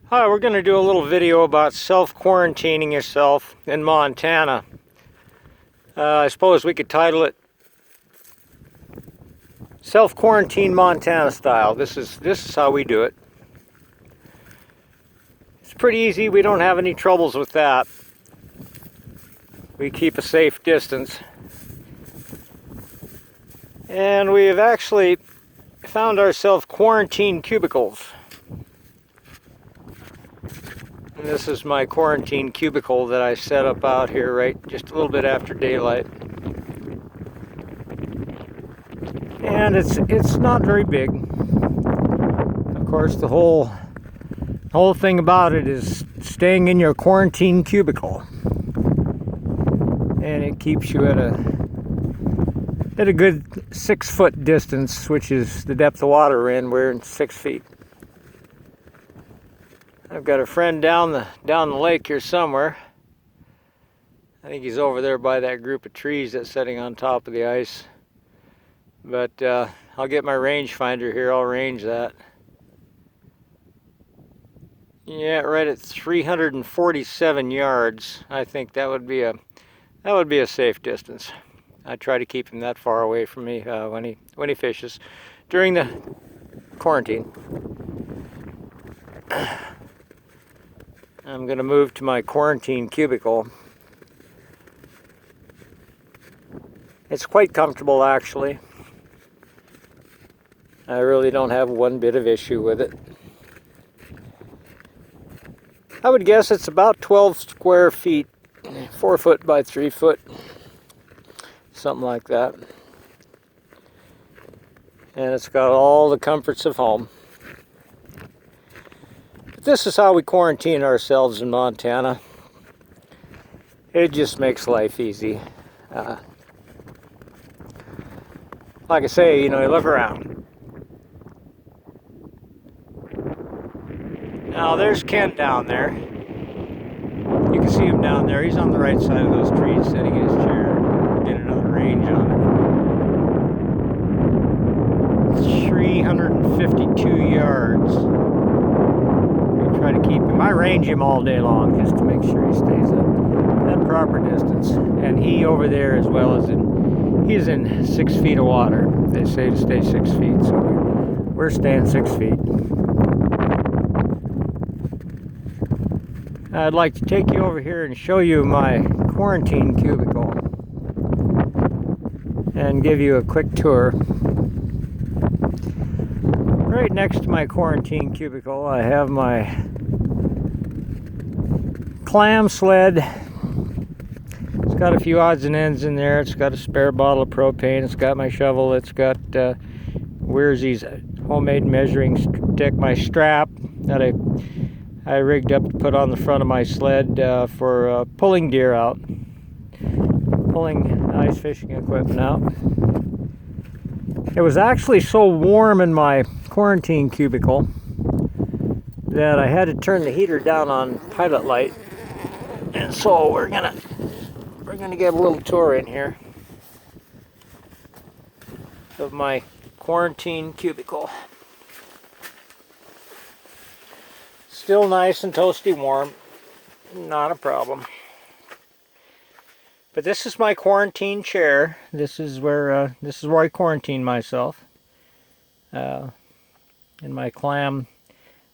Hi, we're going to do a little video about self-quarantining yourself in Montana. I suppose we could title it Self-Quarantine Montana Style. This is how we do it. It's pretty easy. We don't have any troubles with that. We keep a safe distance. And we have actually found ourselves quarantine cubicles. And this is my quarantine cubicle that I set up out here right just a little bit after daylight. And it's not very big. Of course, the whole thing about it is staying in your quarantine cubicle. And it keeps you at a good 6 foot distance, which is the depth of water we're in. We're in 6 feet. I've got a friend down the lake here somewhere. I think he's over there by that group of trees that's sitting on top of the ice. But I'll get my rangefinder here. I'll range that. Yeah, right at 347 yards. I think that would be a safe distance. I try to keep him that far away from me when he fishes during the quarantine. I'm going to move to my quarantine cubicle. It's quite comfortable, actually. I really don't have one bit of issue with it. I would guess it's about 12 square feet, 4 foot by 3 foot, something like that. And it's got all the comforts of home. But this is how we quarantine ourselves in Montana. It just makes life easy. Like I say, you look around. Now there's Kent down there. You can see him down there. He's on the right side of those trees sitting in his chair. Get another range on him. 352 yards. I try to keep him. I range him all day long just to make sure he stays at that proper distance. And he over there as well he's in 6 feet of water. They say to stay 6 feet, so we're staying 6 feet. I'd like to take you over here and show you my quarantine cubicle and give you a quick tour. Right next to my quarantine cubicle, I have my clam sled. It's got a few odds and ends in there. It's got a spare bottle of propane. It's got my shovel. It's got Weirzy's homemade measuring stick, my strap that I rigged up to put on the front of my sled for pulling deer out, pulling ice fishing equipment out. It was actually so warm in my quarantine cubicle that I had to turn the heater down on pilot light, and so we're gonna get a little tour in here of my quarantine cubicle. Still nice and toasty warm, not a problem. But this is my quarantine chair. This is where I quarantine myself. In my clam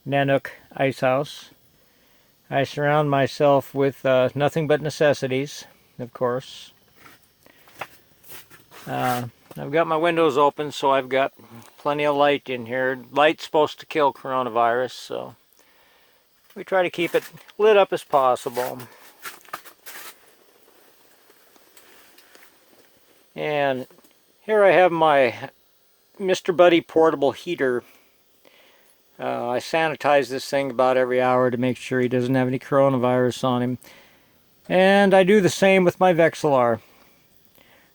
Nanook ice house. I surround myself with nothing but necessities, of course. I've got my windows open, so I've got plenty of light in here. Light's supposed to kill coronavirus, so we try to keep it lit up as possible. And here I have my Mr. Buddy portable heater. I sanitize this thing about every hour to make sure he doesn't have any coronavirus on him. And I do the same with my Vexilar.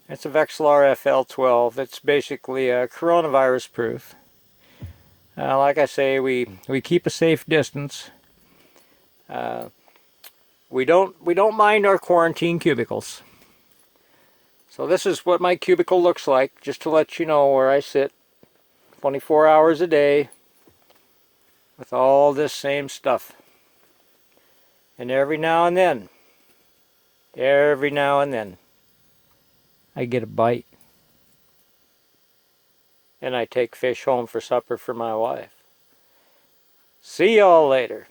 It's a Vexilar FL12. It's basically coronavirus proof. Like I say, we keep a safe distance. We don't mind our quarantine cubicles. So this is what my cubicle looks like, just to let you know where I sit 24 hours a day with all this same stuff. And every now and then, I get a bite. And I take fish home for supper for my wife. See y'all later.